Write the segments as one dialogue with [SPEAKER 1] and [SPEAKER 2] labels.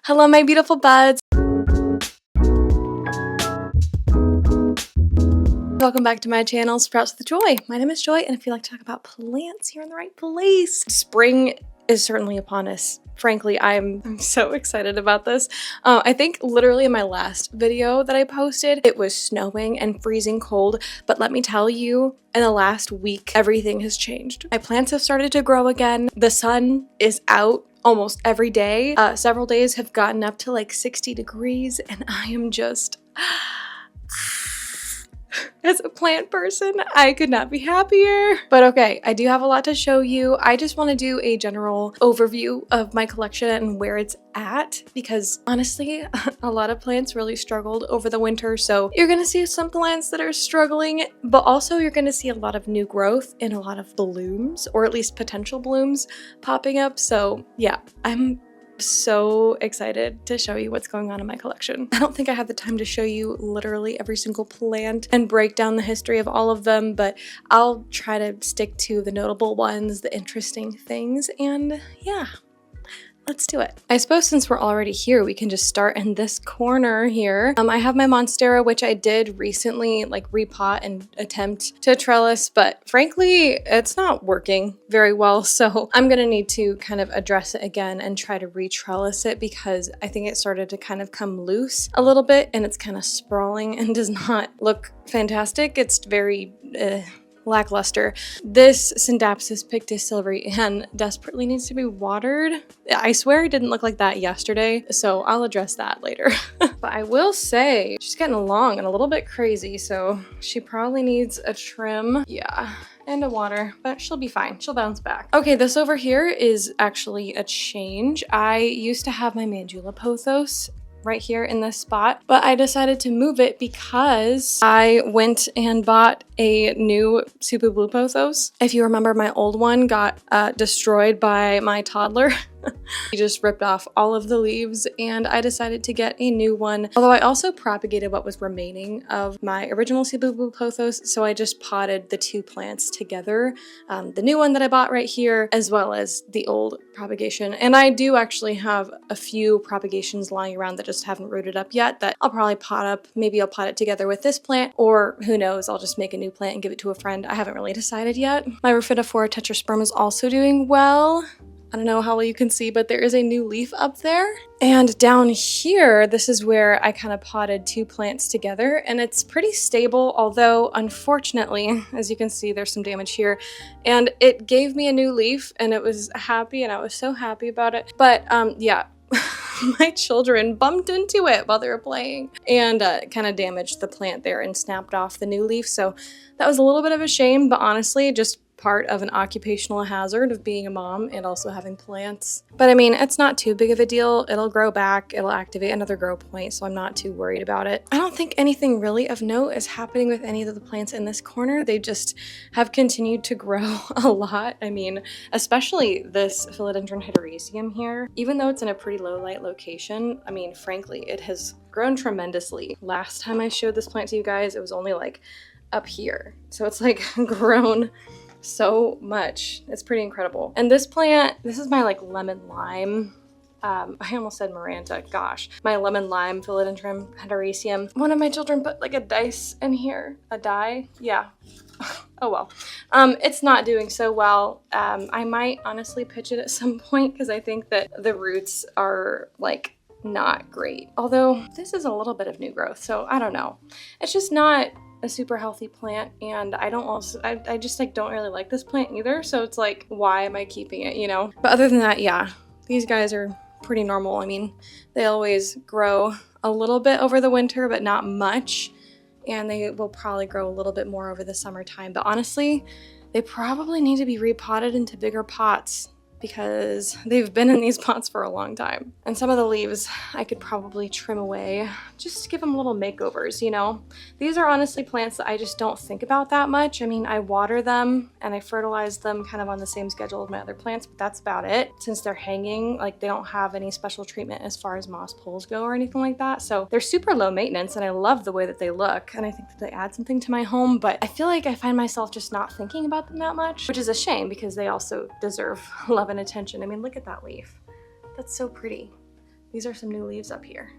[SPEAKER 1] Hello, my beautiful buds. Welcome back to my channel, Sprouts with Joy. My name is Joy, and if you like to talk about plants, you're in the right place. Spring is certainly upon us. Frankly, I'm so excited about this. I think literally in my last video that I posted, it was snowing and freezing cold, but let me tell you, in the last week, everything has changed. My plants have started to grow again. The sun is out almost every day. Several days have gotten up to like 60 degrees, and I am just... As a plant person, I could not be happier. But okay, I do have a lot to show you. I just want to do a general overview of my collection and where it's at, because honestly, a lot of plants really struggled over the winter. So you're going to see some plants that are struggling, but also you're going to see a lot of new growth and a lot of blooms, or at least potential blooms popping up. So yeah, I'm so excited to show you what's going on in my collection. I don't think I have the time to show you literally every single plant and break down the history of all of them, but I'll try to stick to the notable ones, the interesting things, and yeah. Let's do it. I suppose since we're already here, we can just start in this corner here. I have my Monstera, which I did recently like repot and attempt to trellis, but frankly, it's not working very well. So I'm gonna need to kind of address it again and try to re-trellis it, because I think it started to kind of come loose a little bit and it's kind of sprawling and does not look fantastic. It's very lackluster. This Syndapsis pictus silvery hen desperately needs to be watered. I swear it didn't look like that yesterday, so I'll address that later. But I will say she's getting along and a little bit crazy, so she probably needs a trim. Yeah. And a water, but she'll be fine. She'll bounce back. Okay, this over here is actually a change. I used to have my Mandula pothos right here in this spot, but I decided to move it because I went and bought a new Super Blue pothos. If you remember, my old one got destroyed by my toddler. He just ripped off all of the leaves, and I decided to get a new one. Although I also propagated what was remaining of my original Super Blue pothos, so I just potted the two plants together. The new one that I bought right here, as well as the old propagation. And I do actually have a few propagations lying around that just haven't rooted up yet that I'll probably pot up. Maybe I'll pot it together with this plant, or who knows, I'll just make a new plant and give it to a friend. I haven't really decided yet. My Rhaphidophora tetrasperm is also doing well. I don't know how well you can see, but there is a new leaf up there. And down here, this is where I kind of potted two plants together, and it's pretty stable, although unfortunately, as you can see, there's some damage here. And it gave me a new leaf, and it was happy, and I was so happy about it. But yeah, my children bumped into it while they were playing and kind of damaged the plant there and snapped off the new leaf. So that was a little bit of a shame, but honestly, just part of an occupational hazard of being a mom and also having plants. But I mean, it's not too big of a deal. It'll grow back, it'll activate another grow point, so I'm not too worried about it. I don't think anything really of note is happening with any of the plants in this corner. They just have continued to grow a lot. I mean, especially this Philodendron heteraceum here, even though it's in a pretty low light location, I mean, frankly, it has grown tremendously. Last time I showed this plant to you guys, it was only like up here. So it's like grown so much. It's pretty incredible. And this plant, this is my like lemon lime. I almost said Maranta, gosh. My lemon lime Philodendron heteraceum. One of my children put like a dice in here. A die? Yeah. Oh well. It's not doing so well. I might honestly pitch it at some point because I think that the roots are like not great. Although this is a little bit of new growth, so I don't know. It's just not a super healthy plant, and I just like don't really like this plant either, so it's like, why am I keeping it, you know? But other than that, yeah, these guys are pretty normal. I mean, they always grow a little bit over the winter, but not much, and they will probably grow a little bit more over the summertime. But honestly, they probably need to be repotted into bigger pots, because they've been in these pots for a long time. And some of the leaves I could probably trim away just to give them little makeovers, you know? These are honestly plants that I just don't think about that much. I mean, I water them and I fertilize them kind of on the same schedule as my other plants, but that's about it. Since they're hanging, like they don't have any special treatment as far as moss poles go or anything like that. So they're super low maintenance, and I love the way that they look. And I think that they add something to my home, but I feel like I find myself just not thinking about them that much, which is a shame because they also deserve love and attention. I mean, look at that leaf. That's so pretty. these are some new leaves up here.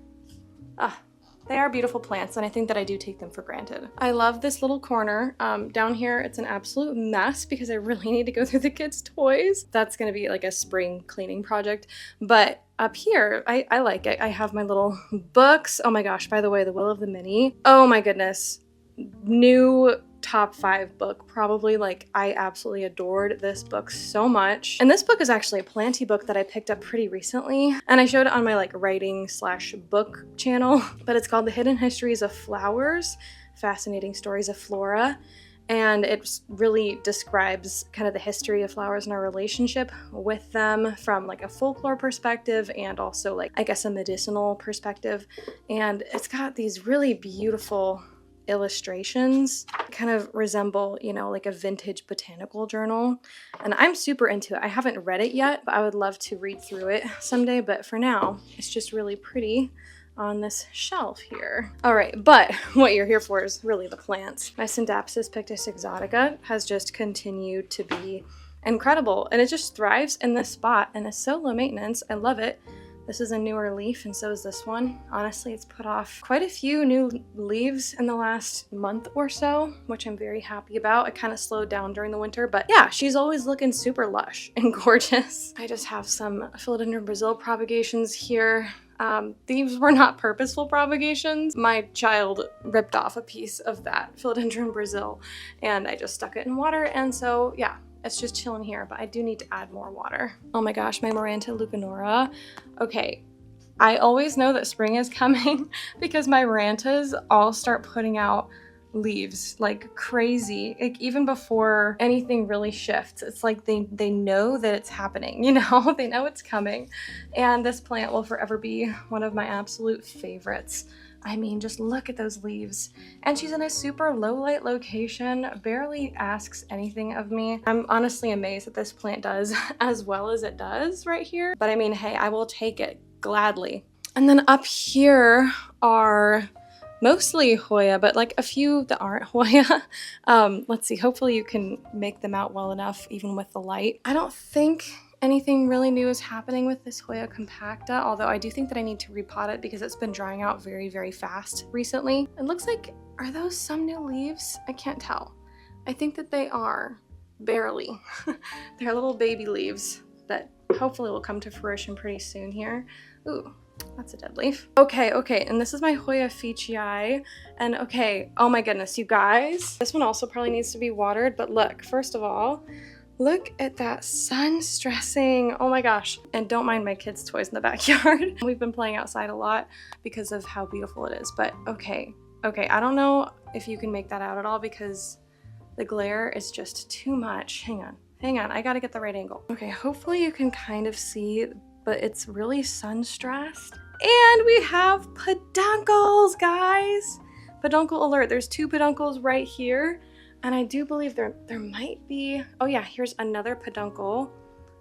[SPEAKER 1] Ah, they are beautiful plants, and I think that I do take them for granted. I love this little corner. Down here, it's an absolute mess because I really need to go through the kids' toys. That's gonna be like a spring cleaning project. But up here, I like it. I have my little books. Oh my gosh, by the way, The Will of the Mini. Oh my goodness. New top 5 book, probably. Like, I absolutely adored this book so much. And this book is actually a planty book that I picked up pretty recently, and I showed it on my like writing / book channel, but it's called The Hidden Histories of Flowers, Fascinating Stories of Flora. And it really describes kind of the history of flowers and our relationship with them from like a folklore perspective and also like, I guess, a medicinal perspective. And it's got these really beautiful illustrations, kind of resemble, you know, like a vintage botanical journal. And I'm super into it. I haven't read it yet, but I would love to read through it someday. But for now, it's just really pretty on this shelf here. All right, but what you're here for is really the plants. My Syndapsis pictus exotica has just continued to be incredible, and it just thrives in this spot, and it's so low maintenance. I love it. This is a newer leaf, and so is this one. Honestly, it's put off quite a few new leaves in the last month or so, which I'm very happy about. It kind of slowed down during the winter, but yeah, she's always looking super lush and gorgeous. I just have some Philodendron Brazil propagations here. These were not purposeful propagations. My child ripped off a piece of that Philodendron Brazil, and I just stuck it in water, and so yeah. It's just chilling here, but I do need to add more water. Oh my gosh, my Maranta leucanora. Okay, I always know that spring is coming because my Marantas all start putting out leaves like crazy, like even before anything really shifts. It's like they know that it's happening, you know, they know it's coming. And this plant will forever be one of my absolute favorites. I mean, just look at those leaves. And she's in a super low light location, barely asks anything of me. I'm honestly amazed that this plant does as well as it does right here. But I mean, hey, I will take it gladly. And then up here are mostly Hoya, but like a few that aren't Hoya. Let's see, hopefully you can make them out well enough even with the light. I don't think anything really new is happening with this Hoya compacta, although I do think that I need to repot it because it's been drying out very, very fast recently. It looks like, are those some new leaves? I can't tell. I think that they are, barely. They're little baby leaves that hopefully will come to fruition pretty soon here. Ooh, that's a dead leaf. Okay, and this is my Hoya Fichii, and okay, oh my goodness, you guys. This one also probably needs to be watered, but look, first of all, look at that sun stressing. Oh my gosh. And don't mind my kids' toys in the backyard. We've been playing outside a lot because of how beautiful it is. But okay. I don't know if you can make that out at all because the glare is just too much. Hang on. I gotta get the right angle. Okay, hopefully you can kind of see, but it's really sun stressed. And we have peduncles, guys. Peduncle alert. There's 2 peduncles right here. And I do believe there might be, oh yeah, here's another peduncle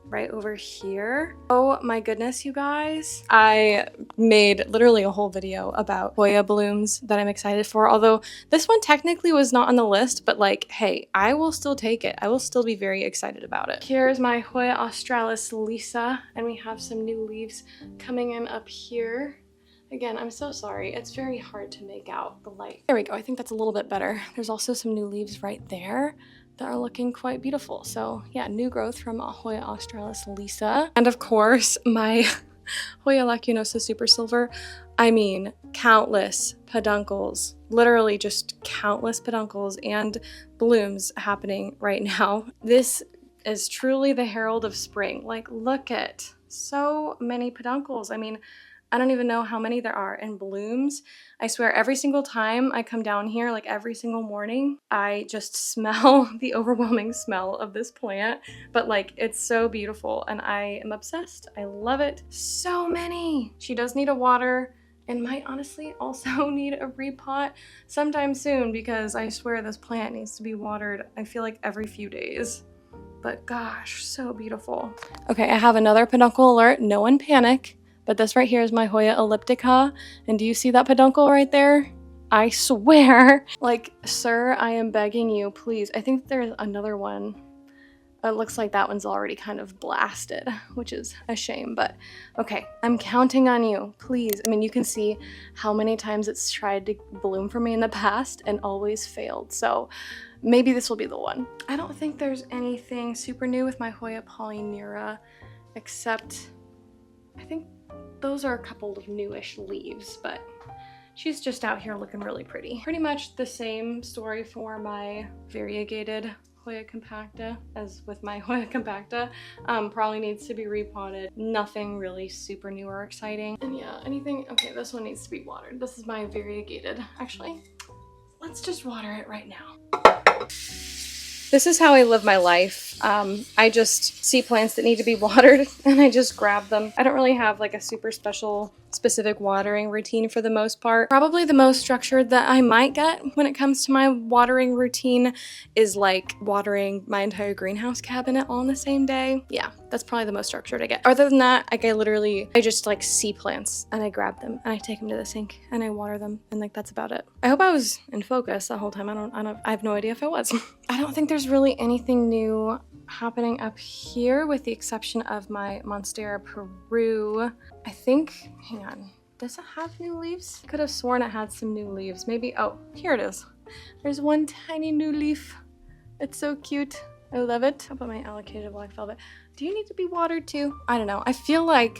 [SPEAKER 1] right over here. Oh my goodness, you guys. I made literally a whole video about Hoya blooms that I'm excited for, although this one technically was not on the list, but like, hey, I will still take it. I will still be very excited about it. Here's my Hoya australis lisa, and we have some new leaves coming in up here. Again, I'm so sorry. It's very hard to make out the light. There we go. I think that's a little bit better. There's also some new leaves right there that are looking quite beautiful. So yeah, new growth from Hoya australis lisa. And of course, my Hoya lacunosa super silver. I mean, countless peduncles, literally just countless peduncles and blooms happening right now. This is truly the herald of spring. Like, look at so many peduncles. I mean, I don't even know how many there are in blooms. I swear every single time I come down here, like every single morning, I just smell the overwhelming smell of this plant. But like, it's so beautiful and I am obsessed. I love it. So many. She does need a water and might honestly also need a repot sometime soon because I swear this plant needs to be watered, I feel like every few days. But gosh, so beautiful. Okay, I have another peduncle alert. No one panic. But this right here is my Hoya elliptica. And do you see that peduncle right there? I swear. Like, sir, I am begging you, please. I think there's another one it looks like that one's already kind of blasted, which is a shame, but okay, I'm counting on you, please. I mean, you can see how many times it's tried to bloom for me in the past and always failed, so maybe this will be the one. I don't think there's anything super new with my Hoya polynera, except I think those are a couple of newish leaves, but she's just out here looking really pretty. Pretty much the same story for my variegated Hoya compacta as with my Hoya compacta. Probably needs to be repotted. Nothing really super new or exciting. And yeah, anything, okay, this one needs to be watered. This is my variegated. Actually, let's just water it right now. This is how I live my life. I just see plants that need to be watered and I just grab them. I don't really have like a super specific watering routine for the most part. Probably the most structured that I might get when it comes to my watering routine is like watering my entire greenhouse cabinet all in the same day. Yeah, that's probably the most structured I get. Other than that, like I just like see plants and I grab them and I take them to the sink and I water them and like that's about it. I hope I was in focus the whole time. I have no idea if I was. I don't think there's really anything new happening up here with the exception of my Monstera Peru. I think, hang on, does it have new leaves? I could have sworn it had some new leaves. Maybe, oh, here it is. There's one tiny new leaf. It's so cute. I love it. How about my allocated black velvet? Do you need to be watered too? I don't know. I feel like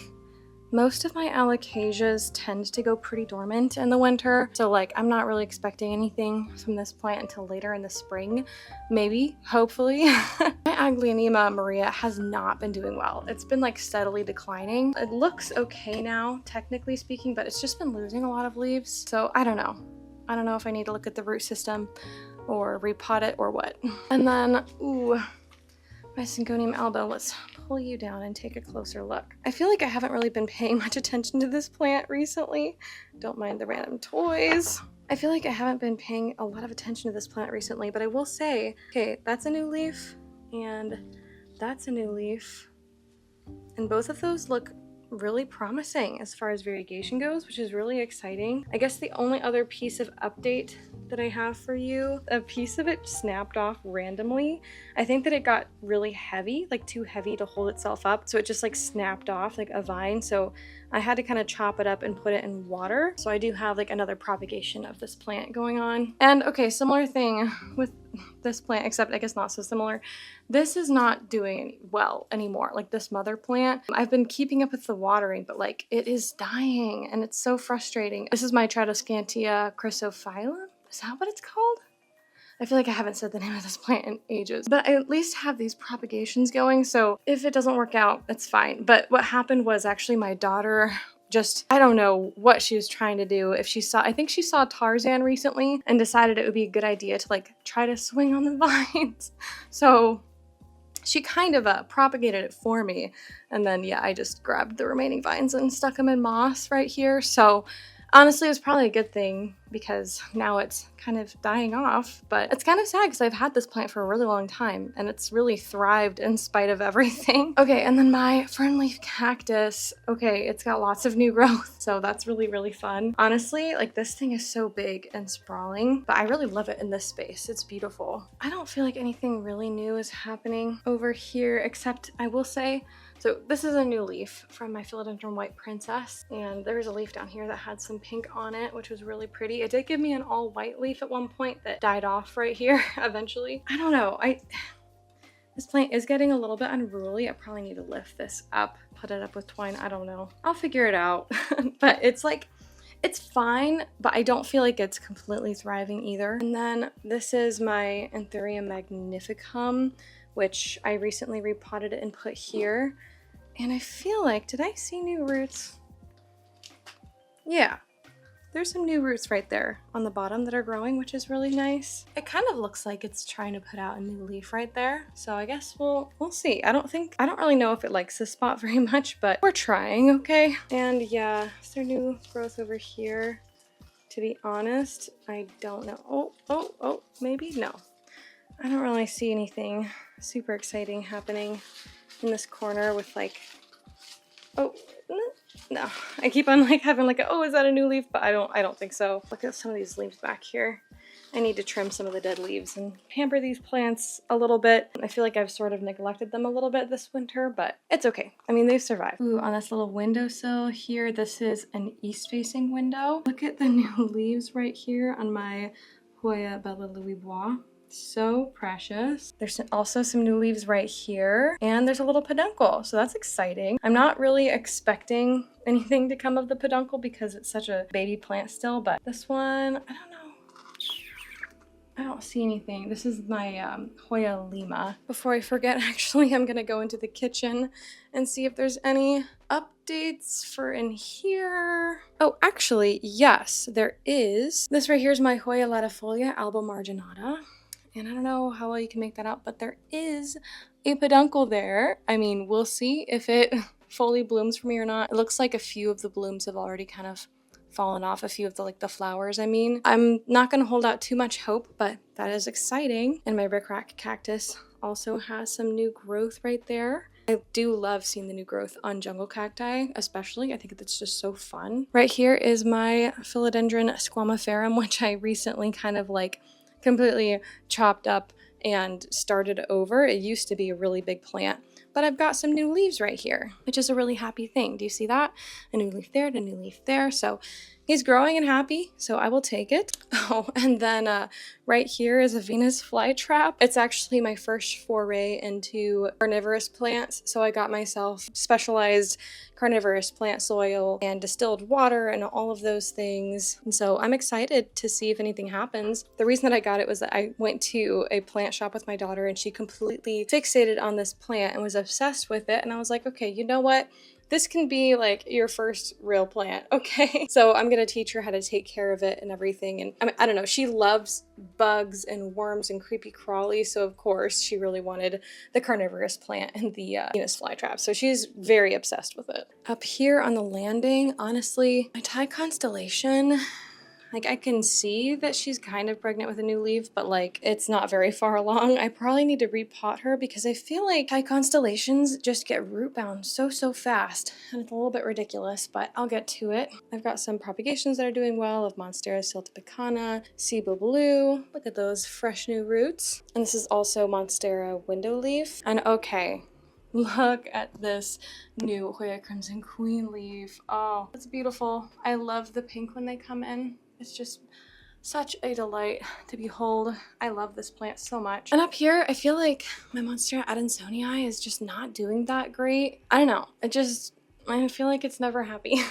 [SPEAKER 1] most of my alocasias tend to go pretty dormant in the winter, so like I'm not really expecting anything from this plant until later in the spring, maybe, hopefully. My Aglaonema Maria has not been doing well. It's been like steadily declining. It looks okay now, technically speaking, but it's just been losing a lot of leaves, so I don't know. I don't know if I need to look at the root system or repot it or what. And then, ooh, my Syngonium alba, let's pull you down and take a closer look. I feel like I haven't really been paying much attention to this plant recently. Don't mind the random toys. I feel like I haven't been paying a lot of attention to this plant recently, but I will say, okay, that's a new leaf and that's a new leaf. And both of those look really promising as far as variegation goes, which is really exciting. I guess the only other piece of update that I have for you, a piece of it snapped off randomly. I think that it got really heavy, like too heavy to hold itself up, so it just like snapped off like a vine, so I had to kind of chop it up and put it in water. So I do have like another propagation of this plant going on. And okay, similar thing with this plant, except I guess not so similar. This is not doing well anymore, like this mother plant. I've been keeping up with the watering, but like it is dying and it's so frustrating. This is my Tradescantia chrysophyllum. Is that what it's called? I feel like I haven't said the name of this plant in ages, but I at least have these propagations going, so if it doesn't work out, it's fine. But what happened was actually my daughter just, I don't know what she was trying to do. If she saw, I think she saw Tarzan recently and decided it would be a good idea to like try to swing on the vines. So she kind of propagated it for me. And then, yeah, I just grabbed the remaining vines and stuck them in moss right here. So honestly, it was probably a good thing because now it's kind of dying off, but it's kind of sad because I've had this plant for a really long time and it's really thrived in spite of everything. Okay, and then my fernleaf cactus, okay, it's got lots of new growth, so that's really, really fun. Honestly, like this thing is so big and sprawling, but I really love it in this space. It's beautiful. I don't feel like anything really new is happening over here, except I will say, so this is a new leaf from my Philodendron White Princess, and there's a leaf down here that had some pink on it, which was really pretty. It did give me an all white leaf at one point that died off right here eventually. I don't know, this plant is getting a little bit unruly. I probably need to lift this up, put it up with twine, I don't know. I'll figure it out. But it's like, it's fine, but I don't feel like it's completely thriving either. And then this is my Anthurium magnificum, which I recently repotted it and put here. And I feel like, did I see new roots? Yeah, there's some new roots right there on the bottom that are growing, which is really nice. It kind of looks like it's trying to put out a new leaf right there. So I guess we'll see. I don't really know if it likes this spot very much, but we're trying, okay? And yeah, is there new growth over here? To be honest, I don't know. Oh, maybe? No. I don't really see anything super exciting happening in this corner with like, oh, no. I keep on like having like, oh, is that a new leaf? But I don't think so. Look at some of these leaves back here. I need to trim some of the dead leaves and pamper these plants a little bit. I feel like I've sort of neglected them a little bit this winter, but it's okay. I mean, they've survived. Ooh, on this little windowsill here, this is an east-facing window. Look at the new leaves right here on my Hoya Bella Louis Bois. So precious. There's also some new leaves right here, and there's a little peduncle, so that's exciting. I'm not really expecting anything to come of the peduncle because it's such a baby plant still, but this one, I don't know. I don't see anything. This is my Hoya Lima. Before I forget, actually, I'm gonna go into the kitchen and see if there's any updates for in here. Oh, actually, yes, there is. This right here is my Hoya latifolia alba marginata. And I don't know how well you can make that out, but there is a peduncle there. I mean, we'll see if it fully blooms for me or not. It looks like a few of the blooms have already kind of fallen off, a few of the flowers, I mean. I'm not gonna hold out too much hope, but that is exciting. And my rickrack cactus also has some new growth right there. I do love seeing the new growth on jungle cacti, especially. I think that's just so fun. Right here is my philodendron squamiferum, which I recently kind of like completely chopped up and started over. It used to be a really big plant, but I've got some new leaves right here, which is a really happy thing. Do you see that? A new leaf there, and a new leaf there. So he's growing and happy, so I will take it. Oh, and then right here is a Venus flytrap. It's actually my first foray into carnivorous plants, so I got myself specialized carnivorous plant soil and distilled water and all of those things. And so I'm excited to see if anything happens. The reason that I got it was that I went to a plant shop with my daughter and she completely fixated on this plant and was obsessed with it. And I was like, okay, you know what? This can be like your first real plant, okay? So I'm gonna teach her how to take care of it and everything. And I mean, I don't know, she loves bugs and worms and creepy crawlies. So of course she really wanted the carnivorous plant and the Venus flytrap. So she's very obsessed with it. Up here on the landing, honestly, my Thai constellation, like I can see that she's kind of pregnant with a new leaf, but like it's not very far along. I probably need to repot her because I feel like Thai constellations just get root bound so fast, and it's a little bit ridiculous, but I'll get to it. I've got some propagations that are doing well of Monstera siltepecana, Cebu blue. Look at those fresh new roots. And this is also Monstera window leaf. And okay, look at this new Hoya Crimson Queen leaf. Oh, it's beautiful. I love the pink when they come in. It's just such a delight to behold. I love this plant so much. And up here, I feel like my Monstera adansonii is just not doing that great. I don't know. I feel like it's never happy.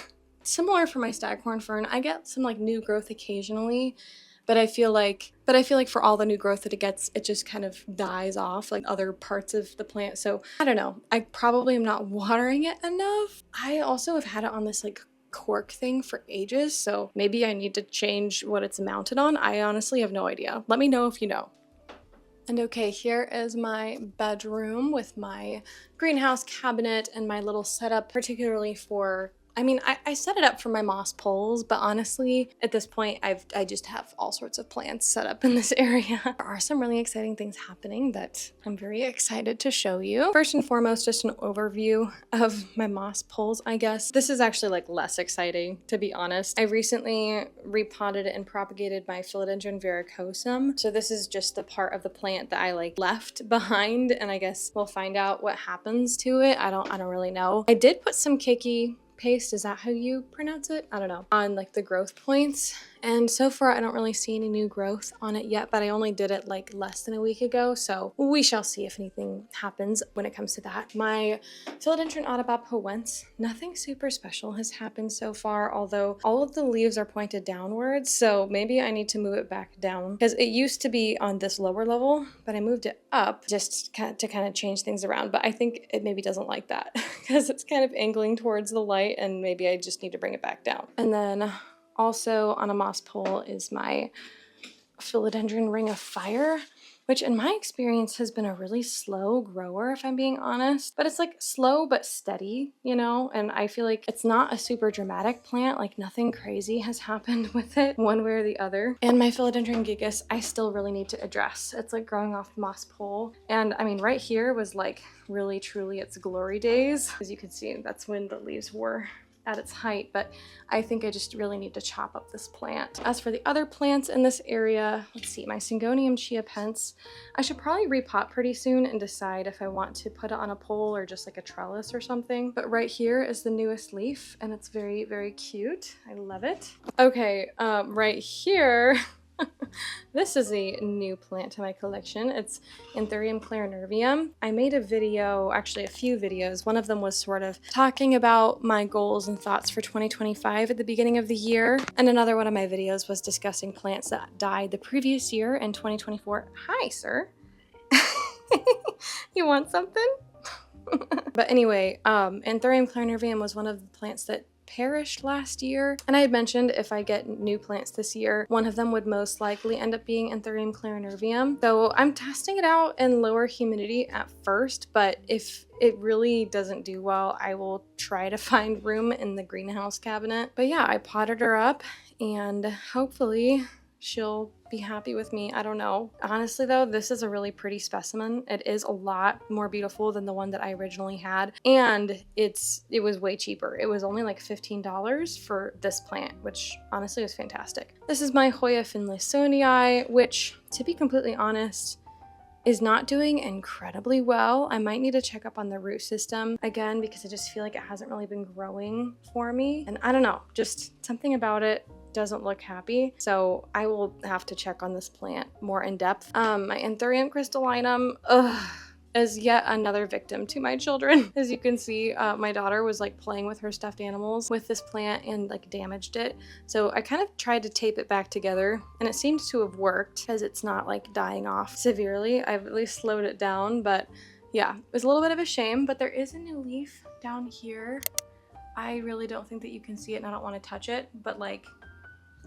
[SPEAKER 1] Similar for my staghorn fern, I get some like new growth occasionally, but I feel like for all the new growth that it gets, it just kind of dies off like other parts of the plant. So I don't know. I probably am not watering it enough. I also have had it on this like cork thing for ages, so maybe I need to change what it's mounted on. I honestly have no idea. Let me know if you know. And okay, here is my bedroom with my greenhouse cabinet and my little setup, particularly for, I mean, I set it up for my moss poles, but honestly, at this point, I just have all sorts of plants set up in this area. There are some really exciting things happening that I'm very excited to show you. First and foremost, just an overview of my moss poles, I guess. This is actually like less exciting, to be honest. I recently repotted and propagated my philodendron verrucosum. So this is just the part of the plant that I like left behind, and I guess we'll find out what happens to it. I don't really know. I did put some keiki paste, is that how you pronounce it? I don't know, on like the growth points, and so far I don't really see any new growth on it yet, but I only did it like less than a week ago, so we shall see if anything happens when it comes to that. My philodendron audibaphoense, nothing super special has happened so far, although all of the leaves are pointed downwards, so maybe I need to move it back down because it used to be on this lower level, but I moved it up just to kind of change things around, but I think it maybe doesn't like that because it's kind of angling towards the light, and maybe I just need to bring it back down. And then also on a moss pole is my philodendron ring of fire, which in my experience has been a really slow grower, if I'm being honest. But it's like slow but steady, you know? And I feel like it's not a super dramatic plant, like nothing crazy has happened with it one way or the other. And my philodendron gigas, I still really need to address. It's like growing off the moss pole. And I mean, right here was like really truly its glory days. As you can see, that's when the leaves were at its height, but I think I just really need to chop up this plant. As for the other plants in this area, let's see, my Syngonium chia pence, I should probably repot pretty soon and decide if I want to put it on a pole or just like a trellis or something. But right here is the newest leaf, and it's very, very cute. I love it. Okay, right here, this is a new plant to my collection. It's Anthurium clarinervium. I made a video, actually a few videos. One of them was sort of talking about my goals and thoughts for 2025 at the beginning of the year. And another one of my videos was discussing plants that died the previous year in 2024. Hi, sir. You want something? But anyway, Anthurium clarinervium was one of the plants that perished last year, and I had mentioned if I get new plants this year, one of them would most likely end up being Anthurium clarinervium. So I'm testing it out in lower humidity at first, but if it really doesn't do well, I will try to find room in the greenhouse cabinet. But yeah, I potted her up and hopefully she'll be happy with me. I don't know. Honestly though, this is a really pretty specimen. It is a lot more beautiful than the one that I originally had, and it was way cheaper. It was only like $15 for this plant, which honestly was fantastic. This is my Hoya finlaysonii, which, to be completely honest, is not doing incredibly well. I might need to check up on the root system again because I just feel like it hasn't really been growing for me. And I don't know, just something about it doesn't look happy. So I will have to check on this plant more in depth. My Anthurium crystallinum, is yet another victim to my children. As you can see, my daughter was like playing with her stuffed animals with this plant and like damaged it. So I kind of tried to tape it back together and it seems to have worked because it's not like dying off severely. I've at least slowed it down, but yeah, it was a little bit of a shame, but there is a new leaf down here. I really don't think that you can see it and I don't want to touch it, but like,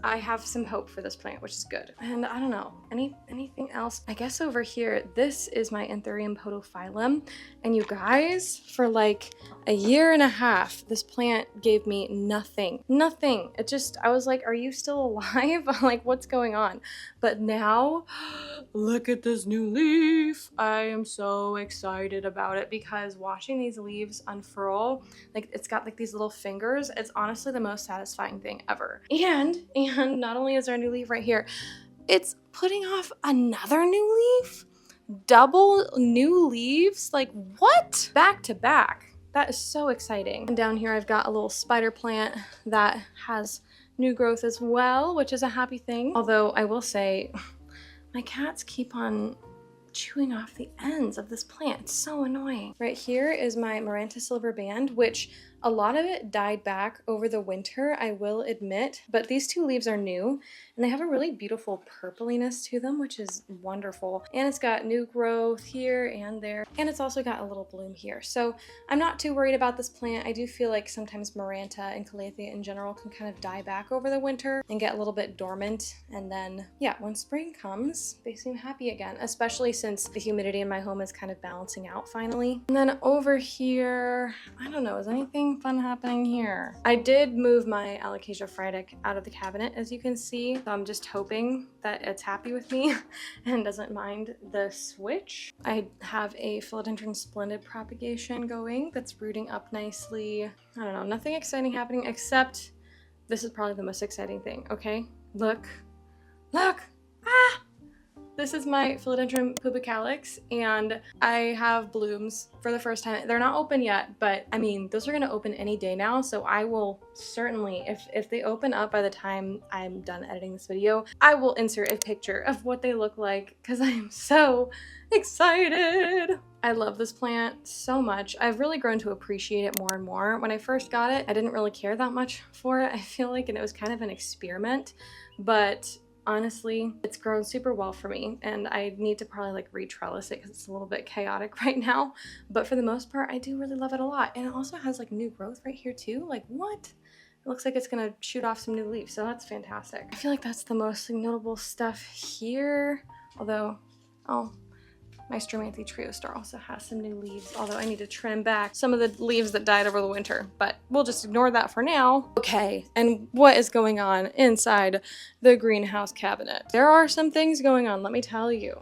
[SPEAKER 1] I have some hope for this plant, which is good. And I don't know, anything else? I guess over here, this is my Anthurium podophyllum. And you guys, for like a year and a half, this plant gave me nothing. Nothing. It just, I was like, are you still alive? Like, what's going on? But now, look at this new leaf. I am so excited about it because watching these leaves unfurl, like it's got like these little fingers. It's honestly the most satisfying thing ever. And not only is there a new leaf right here, it's putting off another new leaf. Double new leaves, like what? Back to back. That is so exciting. And down here I've got a little spider plant that has new growth as well, which is a happy thing. Although I will say, my cats keep on chewing off the ends of this plant. It's so annoying. Right here is my Maranta silver band, which a lot of it died back over the winter, I will admit, but these two leaves are new and they have a really beautiful purpliness to them, which is wonderful. And it's got new growth here and there, and it's also got a little bloom here. So I'm not too worried about this plant. I do feel like sometimes Maranta and Calathea in general can kind of die back over the winter and get a little bit dormant. And then, yeah, when spring comes, they seem happy again, especially since the humidity in my home is kind of balancing out finally. And then over here, I don't know, is anything fun happening here? I did move my Alocasia frydek out of the cabinet, as you can see, so I'm just hoping that it's happy with me and doesn't mind the switch. I have a Philodendron splendid propagation going that's rooting up nicely. I don't know, nothing exciting happening except this is probably the most exciting thing. Okay, look, ah! This is my Philodendron pubicalix, and I have blooms for the first time. They're not open yet, but I mean, those are gonna open any day now, so I will certainly, if they open up by the time I'm done editing this video, I will insert a picture of what they look like, because I am so excited. I love this plant so much. I've really grown to appreciate it more and more. When I first got it, I didn't really care that much for it, I feel like, and it was kind of an experiment, but honestly, it's grown super well for me, and I need to probably like re-trellis it because it's a little bit chaotic right now, but for the most part, I do really love it a lot. And it also has like new growth right here too. Like, what? It looks like it's gonna shoot off some new leaves, so that's fantastic. I feel like that's the most notable stuff here, although, oh, My Stramanthe Trio Star also has some new leaves, although I need to trim back some of the leaves that died over the winter, but we'll just ignore that for now. Okay, and what is going on inside the greenhouse cabinet? There are some things going on, let me tell you.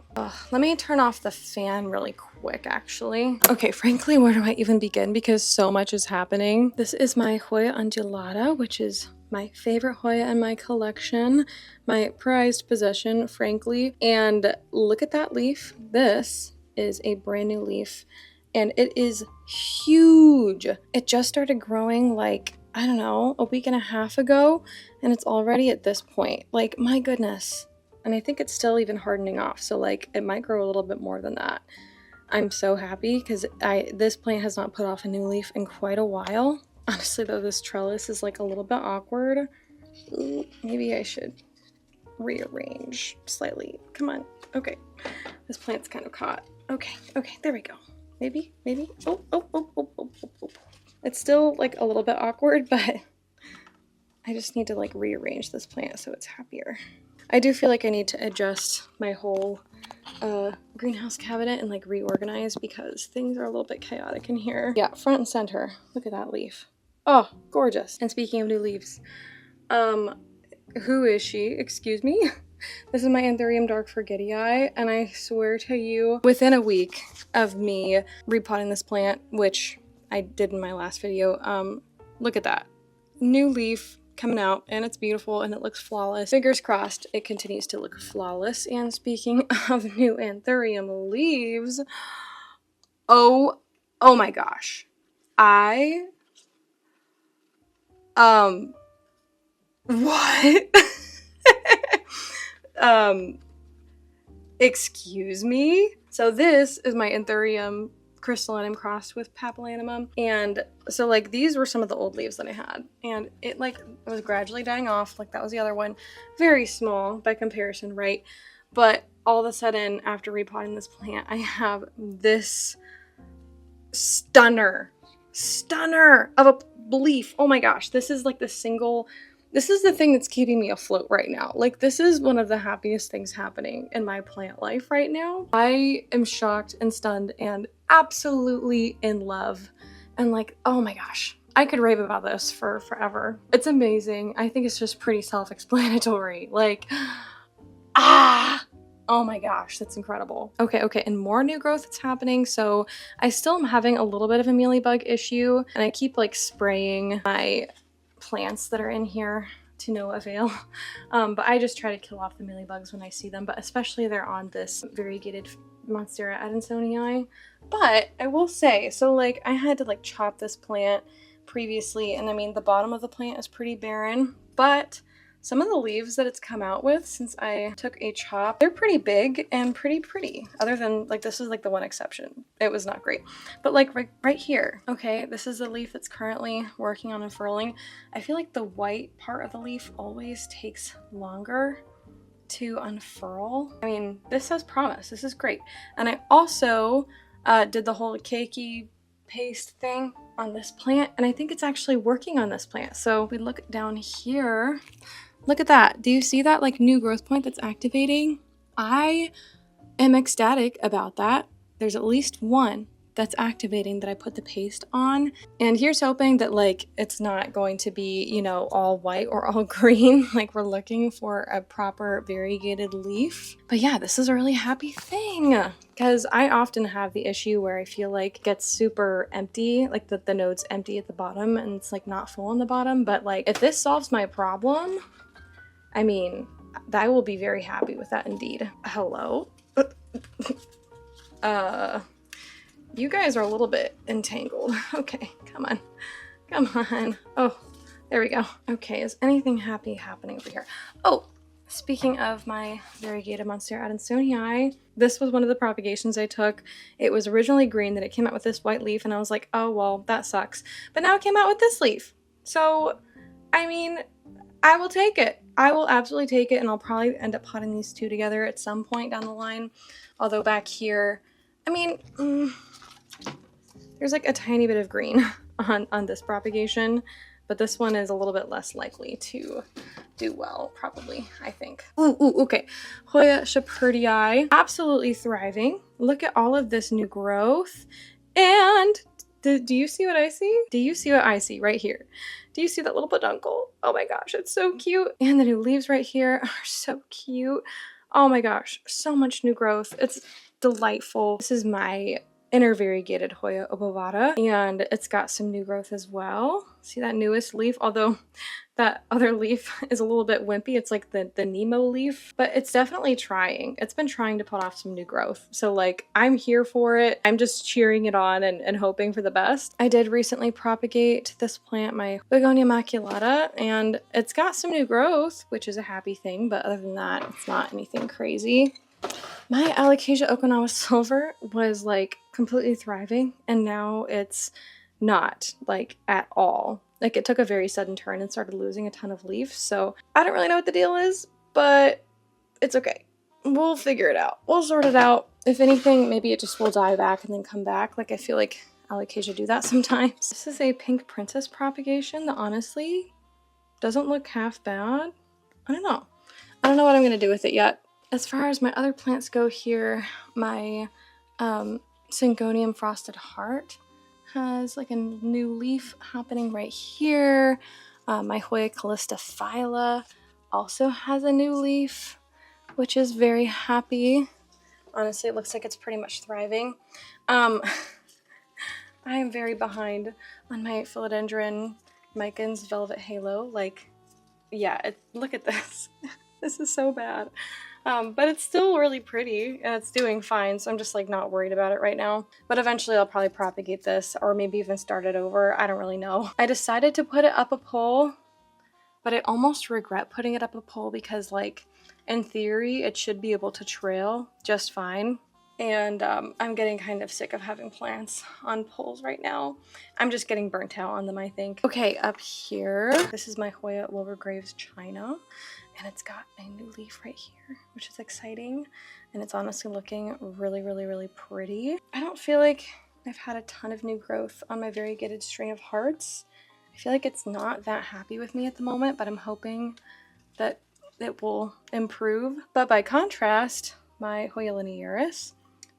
[SPEAKER 1] Let me turn off the fan really quick, actually. Okay, frankly, where do I even begin? Because so much is happening. This is my Hoya undulata, which is my favorite Hoya in my collection, my prized possession, frankly. And look at that leaf. This is a brand new leaf and it is huge. It just started growing like, I don't know, a week and a half ago, and it's already at this point. Like, my goodness. And I think it's still even hardening off, so like it might grow a little bit more than that. I'm so happy because this plant has not put off a new leaf in quite a while. Honestly though, this trellis is like a little bit awkward. Ooh, maybe I should rearrange slightly. Come on. Okay. This plant's kind of caught. Okay, there we go. Maybe. Oh. It's still like a little bit awkward, but I just need to like rearrange this plant so it's happier. I do feel like I need to adjust my whole greenhouse cabinet and like reorganize because things are a little bit chaotic in here. Yeah, front and center. Look at that leaf. Oh, gorgeous. And speaking of new leaves, who is she? Excuse me? This is my Anthurium Dark Forgetii, and I swear to you, within a week of me repotting this plant, which I did in my last video, look at that. New leaf coming out, and it's beautiful, and it looks flawless. Fingers crossed it continues to look flawless. And speaking of new Anthurium leaves, oh my gosh. What? Excuse me? So this is my Anthurium crystallinum crossed with papillanimum, and so like these were some of the old leaves that I had, and it was gradually dying off. Like that was the other one, very small by comparison, right? But all of a sudden, after repotting this plant, I have this stunner of a leaf. Oh my gosh, this is like this is the thing that's keeping me afloat right now. Like, this is one of the happiest things happening in my plant life right now. I am shocked and stunned and absolutely in love. And like, oh my gosh, I could rave about this for forever. It's amazing. I think it's just pretty self-explanatory. Like, oh my gosh, that's incredible. Okay, and more new growth that's happening. So I still am having a little bit of a mealybug issue, and I keep like spraying my plants that are in here to no avail. But I just try to kill off the mealybugs when I see them, but especially they're on this variegated Monstera Adansonii. But I will say, so like I had to like chop this plant previously, and I mean the bottom of the plant is pretty barren, but some of the leaves that it's come out with since I took a chop, they're pretty big and pretty. Other than like this is like the one exception. It was not great. But like right here, okay, this is a leaf that's currently working on unfurling. I feel like the white part of the leaf always takes longer to unfurl. I mean, this has promise. This is great. And I also did the whole cakey paste thing on this plant, and I think it's actually working on this plant. So if we look down here, look at that. Do you see that like new growth point that's activating? I am ecstatic about that. There's at least one that's activating that I put the paste on. And here's hoping that like it's not going to be, you know, all white or all green. Like we're looking for a proper variegated leaf. But yeah, this is a really happy thing because I often have the issue where I feel like it gets super empty, like the node's empty at the bottom and it's like not full on the bottom. But like if this solves my problem, I mean, I will be very happy with that indeed. Hello? You guys are a little bit entangled. Okay, come on. Oh, there we go. Okay, is anything happy happening over here? Oh, speaking of my variegated Monstera Adansonii, this was one of the propagations I took. It was originally green, then it came out with this white leaf, and I was like, oh, well, that sucks. But now it came out with this leaf. So, I mean, I will take it. I will absolutely take it, and I'll probably end up potting these two together at some point down the line. Although back here, I mean, there's like a tiny bit of green on this propagation, but this one is a little bit less likely to do well, probably, I think. Ooh, okay. Hoya Shepherdii, absolutely thriving. Look at all of this new growth. And do you see what I see? Do you see what I see right here? Do you see that little peduncle? Oh my gosh, it's so cute. And the new leaves right here are so cute. Oh my gosh, so much new growth. It's delightful. This is my inner variegated Hoya obovata, and it's got some new growth as well. See that newest leaf? Although that other leaf is a little bit wimpy. It's like the Nemo leaf, but it's definitely trying. It's been trying to put off some new growth. So like, I'm here for it. I'm just cheering it on and hoping for the best. I did recently propagate this plant, my Begonia maculata, and it's got some new growth, which is a happy thing. But other than that, it's not anything crazy. My Alocasia Okinawa Silver was like completely thriving, and now it's not, like, at all. Like, it took a very sudden turn and started losing a ton of leaves, so I don't really know what the deal is, but it's okay. We'll figure it out. We'll sort it out. If anything, maybe it just will die back and then come back. Like, I feel like Alocasia do that sometimes. This is a Pink Princess propagation that honestly doesn't look half bad. I don't know. I don't know what I'm going to do with it yet. As far as my other plants go here, my Syngonium Frosted Heart has like a new leaf happening right here. My Hoya Callista Phyla also has a new leaf, which is very happy. Honestly, it looks like it's pretty much thriving. I am very behind on my Philodendron Micans Velvet Halo. Like, yeah, look at this. This is so bad. But it's still really pretty and it's doing fine, so I'm just like not worried about it right now. But eventually I'll probably propagate this or maybe even start it over. I don't really know. I decided to put it up a pole, but I almost regret putting it up a pole because, like, in theory it should be able to trail just fine. And I'm getting kind of sick of having plants on poles right now. I'm just getting burnt out on them, I think. Okay, up here, this is my Hoya Wilbur Graves China. And it's got a new leaf right here, which is exciting. And it's honestly looking really, really, really pretty. I don't feel like I've had a ton of new growth on my variegated string of hearts. I feel like it's not that happy with me at the moment, but I'm hoping that it will improve. But by contrast, my Hoya linearis,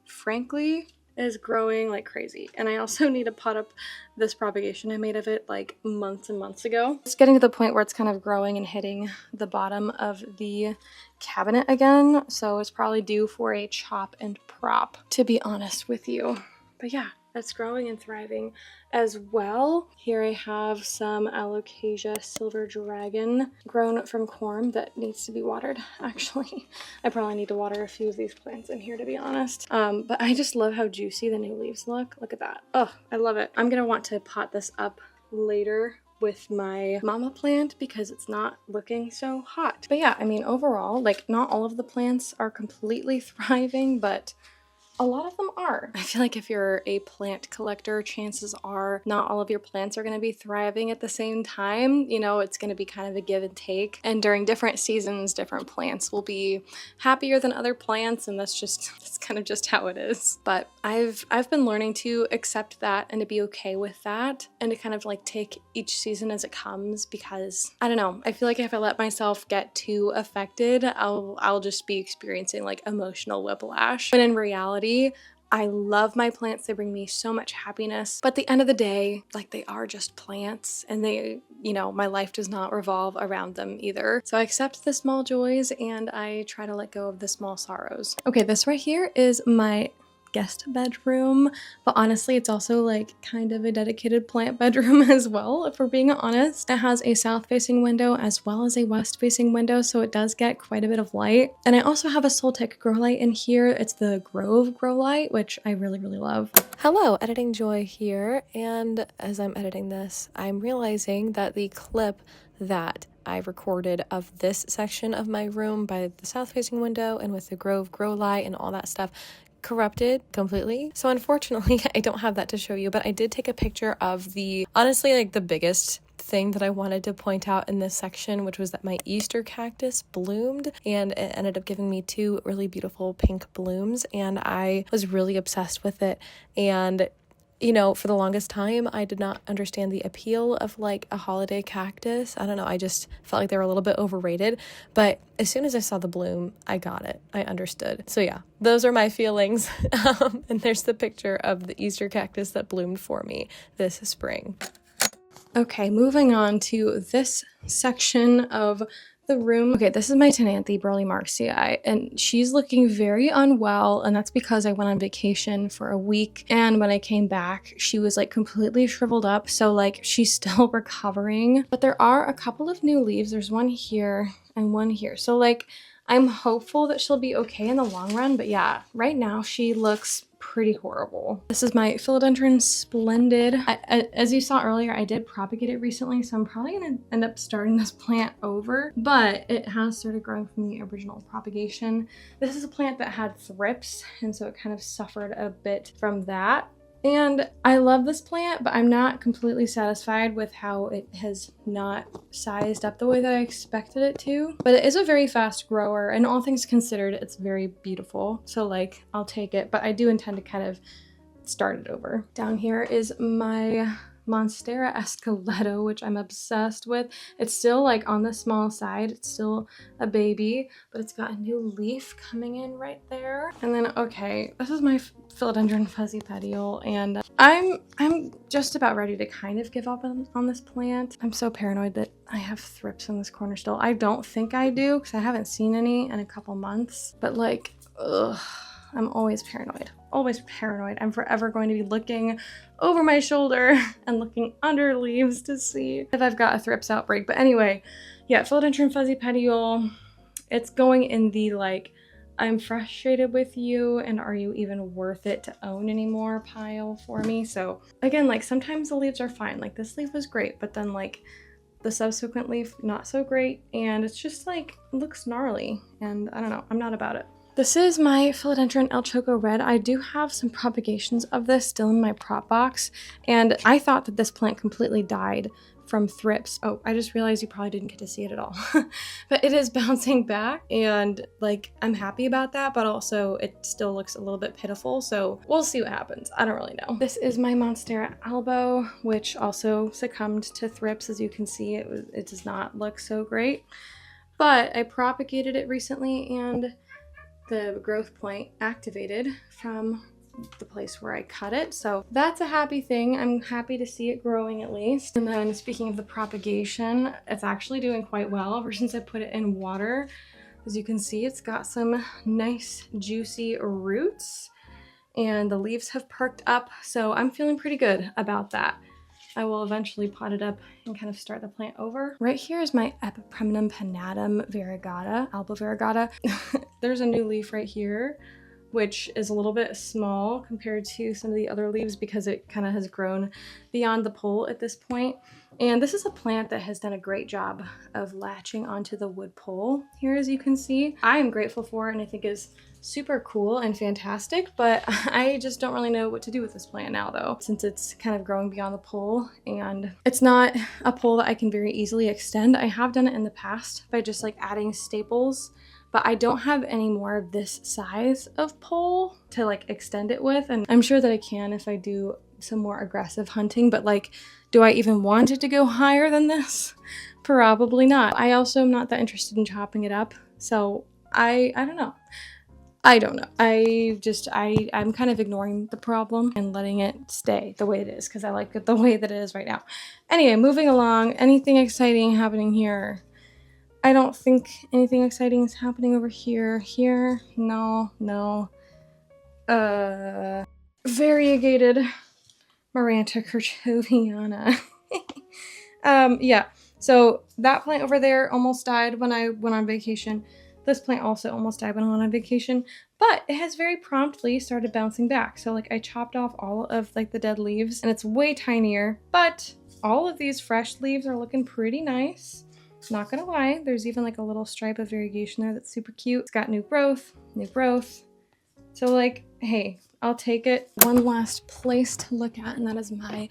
[SPEAKER 1] frankly, is growing like crazy. And I also need to pot up this propagation I made of it like months and months ago. It's getting to the point where it's kind of growing and hitting the bottom of the cabinet again, so it's probably due for a chop and prop, to be honest with you. But yeah, that's growing and thriving as well. Here I have some Alocasia Silver Dragon grown from corm that needs to be watered, actually. I probably need to water a few of these plants in here, to be honest. But I just love how juicy the new leaves look. Look at that. Oh, I love it. I'm gonna want to pot this up later with my mama plant because it's not looking so hot. But yeah, I mean, overall, like, not all of the plants are completely thriving, but a lot of them are. I feel like if you're a plant collector, chances are not all of your plants are going to be thriving at the same time. You know, it's going to be kind of a give and take. And during different seasons, different plants will be happier than other plants, and that's kind of just how it is. But I've been learning to accept that and to be okay with that and to kind of like take each season as it comes, because I don't know, I feel like if I let myself get too affected, I'll just be experiencing like emotional whiplash. When in reality, I love my plants. They bring me so much happiness. But at the end of the day, like, they are just plants, and they, you know, my life does not revolve around them either. So I accept the small joys and I try to let go of the small sorrows. Okay, this right here is my guest bedroom, but honestly it's also like kind of a dedicated plant bedroom as well, if we're being honest. It has a south facing window as well as a west facing window, so it does get quite a bit of light. And I also have a Soltech grow light in here. It's the Grove grow light, which I really love. Hello, Editing Joy here, and as I'm editing this, I'm realizing that the clip that I recorded of this section of my room by the south facing window and with the Grove grow light and all that stuff corrupted completely. So unfortunately, I don't have that to show you, but I did take a picture of the, honestly, like the biggest thing that I wanted to point out in this section, which was that my Easter cactus bloomed, and it ended up giving me two really beautiful pink blooms, and I was really obsessed with it. And you know, for the longest time, I did not understand the appeal of like a holiday cactus. I don't know, I just felt like they were a little bit overrated. But as soon as I saw the bloom, I got it. I understood. So yeah, those are my feelings. And there's the picture of the Easter cactus that bloomed for me this spring. Okay, moving on to this section of the room. Okay, this is my Tenanthe Burley Marksii, and she's looking very unwell, and that's because I went on vacation for a week, and when I came back, she was like completely shriveled up, so like she's still recovering. But there are a couple of new leaves. There's one here and one here. So like I'm hopeful that she'll be okay in the long run, but yeah, right now she looks pretty horrible. This is my Philodendron Splendid. As you saw earlier, I did propagate it recently, so I'm probably gonna end up starting this plant over, but it has started growing from the original propagation. This is a plant that had thrips, and so it kind of suffered a bit from that. And I love this plant, but I'm not completely satisfied with how it has not sized up the way that I expected it to. But it is a very fast grower, and all things considered, it's very beautiful. So like, I'll take it, but I do intend to kind of start it over. Down here is my Monstera Esqueleto, which I'm obsessed with. It's still like on the small side. It's still a baby, but it's got a new leaf coming in right there. And then, okay, this is my Philodendron Fuzzy Petiole, and I'm just about ready to kind of give up on this plant. I'm so paranoid that I have thrips in this corner still. I don't think I do, because I haven't seen any in a couple months, but like, ugh. I'm always paranoid. Always paranoid. I'm forever going to be looking over my shoulder and looking under leaves to see if I've got a thrips outbreak. But anyway, yeah, Philodendron Fuzzy Petiole. It's going in the like, I'm frustrated with you and are you even worth it to own anymore pile for me. So again, like sometimes the leaves are fine. Like this leaf was great, but then like the subsequent leaf, not so great. And it's just like, it looks gnarly. And I don't know, I'm not about it. This is my Philodendron El Choco Red. I do have some propagations of this still in my prop box, and I thought that this plant completely died from thrips. Oh, I just realized you probably didn't get to see it at all. But it is bouncing back, and like I'm happy about that, but also it still looks a little bit pitiful, so we'll see what happens. I don't really know. This is my Monstera Albo, which also succumbed to thrips. As you can see, it does not look so great, but I propagated it recently, and the growth point activated from the place where I cut it. So that's a happy thing. I'm happy to see it growing at least. And then speaking of the propagation, it's actually doing quite well ever since I put it in water. As you can see, it's got some nice juicy roots and the leaves have perked up. So I'm feeling pretty good about that. I will eventually pot it up and kind of start the plant over. Right here is my Epipremnum pinnatum variegata, Alba variegata. There's a new leaf right here, which is a little bit small compared to some of the other leaves because it kind of has grown beyond the pole at this point. And this is a plant that has done a great job of latching onto the wood pole here, as you can see. I am grateful for it and I think is super cool and fantastic, but I just don't really know what to do with this plant now though, since it's kind of growing beyond the pole and it's not a pole that I can very easily extend. I have done it in the past by just like adding staples, but I don't have any more of this size of pole to like extend it with, and I'm sure that I can if I do some more aggressive hunting, but like, do I even want it to go higher than this? Probably not. I also am not that interested in chopping it up, so I don't know. I don't know. I'm kind of ignoring the problem and letting it stay the way it is because I like it the way that it is right now. Anyway, moving along. Anything exciting happening here? I don't think anything exciting is happening over here. Here? No. Variegated Maranta Kerchoviana. Yeah. So that plant over there almost died when I went on vacation. This plant also almost died when I went on vacation, but it has very promptly started bouncing back. So like I chopped off all of like the dead leaves and it's way tinier, but all of these fresh leaves are looking pretty nice. Not gonna lie, there's even like a little stripe of variegation there that's super cute. It's got new growth. So like, hey, I'll take it. One last place to look at, and that is my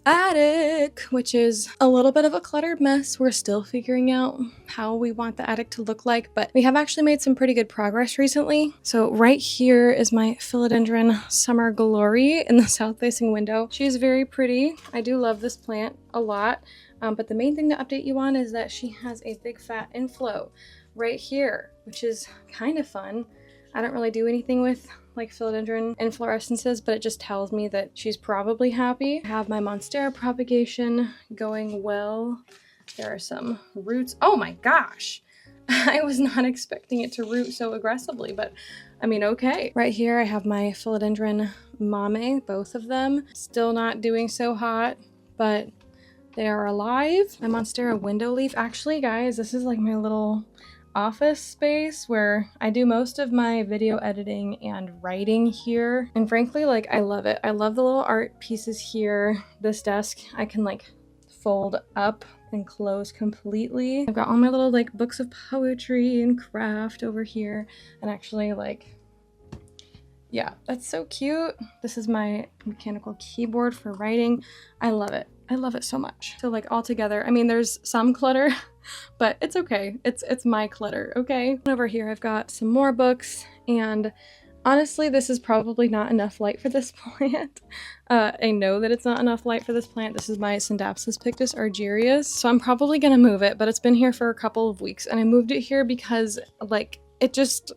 [SPEAKER 1] attic, which is a little bit of a cluttered mess. We're still figuring out how we want the attic to look like, but we have actually made some pretty good progress recently. So right here is my philodendron Summer Glory in the south facing window. She is very pretty. I do love this plant a lot, but the main thing to update you on is that she has a big fat inflow right here, which is kind of fun. I don't really do anything with like philodendron inflorescences, but it just tells me that she's probably happy. I have my monstera propagation going well. There are some roots. Oh my gosh! I was not expecting it to root so aggressively, but I mean, okay. Right here I have my philodendron mame, both of them. Still not doing so hot, but they are alive. My monstera window leaf. Actually, guys, this is like my little office space where I do most of my video editing and writing here. And frankly, like, I love it. I love the little art pieces here. This desk I can like fold up and close completely. I've got all my little like books of poetry and craft over here. And actually, like, yeah, that's so cute. This is my mechanical keyboard for writing. I love it. I love it so much. So like all together, I mean, there's some clutter, but it's okay. It's my clutter, okay? And over here, I've got some more books, and honestly, this is probably not enough light for this plant. I know that it's not enough light for this plant. This is my Syndapsis pictus argyrius, so I'm probably gonna move it, but it's been here for a couple of weeks, and I moved it here because like it just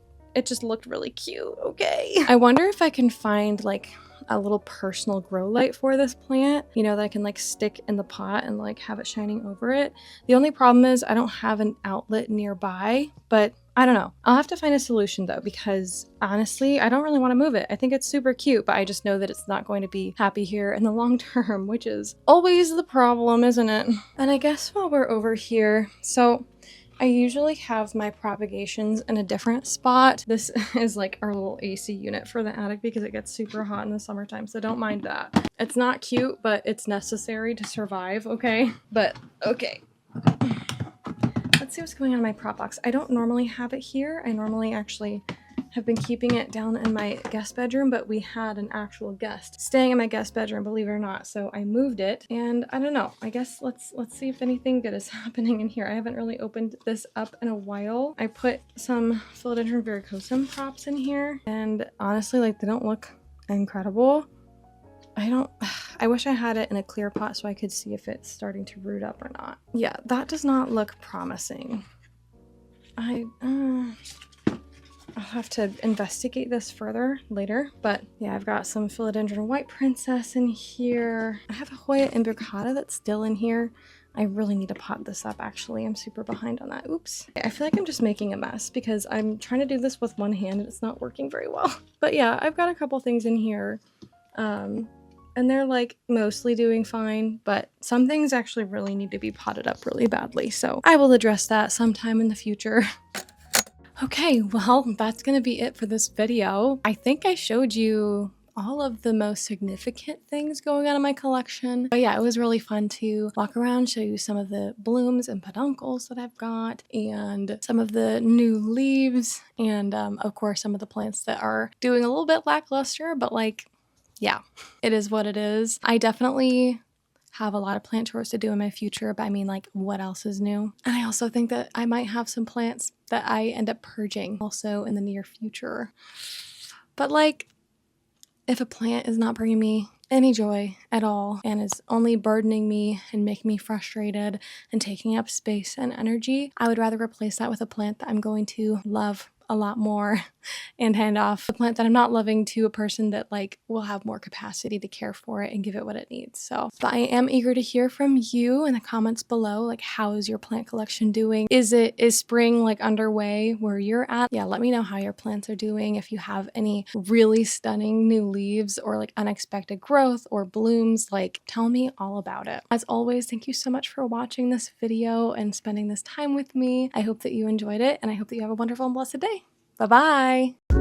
[SPEAKER 1] looked really cute, okay? I wonder if I can find like a little personal grow light for this plant, you know, that I can like stick in the pot and like have it shining over it. The only problem is I don't have an outlet nearby, but I don't know. I'll have to find a solution though, because honestly, I don't really want to move it. I think it's super cute, but I just know that it's not going to be happy here in the long term, which is always the problem, isn't it? And I guess while we're over here, so I usually have my propagations in a different spot. This is like our little AC unit for the attic because it gets super hot in the summertime, so don't mind that. It's not cute, but it's necessary to survive, okay? But, okay. Let's see what's going on in my prop box. I don't normally have it here. I normally actually have been keeping it down in my guest bedroom, but we had an actual guest staying in my guest bedroom, believe it or not. So I moved it, and I don't know. I guess let's see if anything good is happening in here. I haven't really opened this up in a while. I put some philodendron verrucosum props in here, and honestly, like, they don't look incredible. I wish I had it in a clear pot so I could see if it's starting to root up or not. Yeah, that does not look promising. I'll have to investigate this further later, but yeah, I've got some philodendron white princess in here. I have a Hoya imbricata that's still in here. I really need to pot this up, actually. I'm super behind on that. Oops. I feel like I'm just making a mess because I'm trying to do this with one hand and it's not working very well. But yeah, I've got a couple things in here. And they're like mostly doing fine, but some things actually really need to be potted up really badly. So I will address that sometime in the future. Okay, well, that's gonna be it for this video. I think I showed you all of the most significant things going on in my collection. But yeah, it was really fun to walk around, show you some of the blooms and peduncles that I've got, and some of the new leaves, and of course, some of the plants that are doing a little bit lackluster, but like, yeah, it is what it is. I definitely have a lot of plant tours to do in my future, but I mean, like, what else is new? And I also think that I might have some plants that I end up purging also in the near future. But like, if a plant is not bringing me any joy at all and is only burdening me and making me frustrated and taking up space and energy, I would rather replace that with a plant that I'm going to love a lot more and hand off a plant that I'm not loving to a person that like will have more capacity to care for it and give it what it needs. So, but I am eager to hear from you in the comments below. Like, how is your plant collection doing? Is spring like underway where you're at? Yeah, let me know how your plants are doing. If you have any really stunning new leaves or like unexpected growth or blooms, like, tell me all about it. As always, thank you so much for watching this video and spending this time with me. I hope that you enjoyed it, and I hope that you have a wonderful and blessed day. Bye-bye.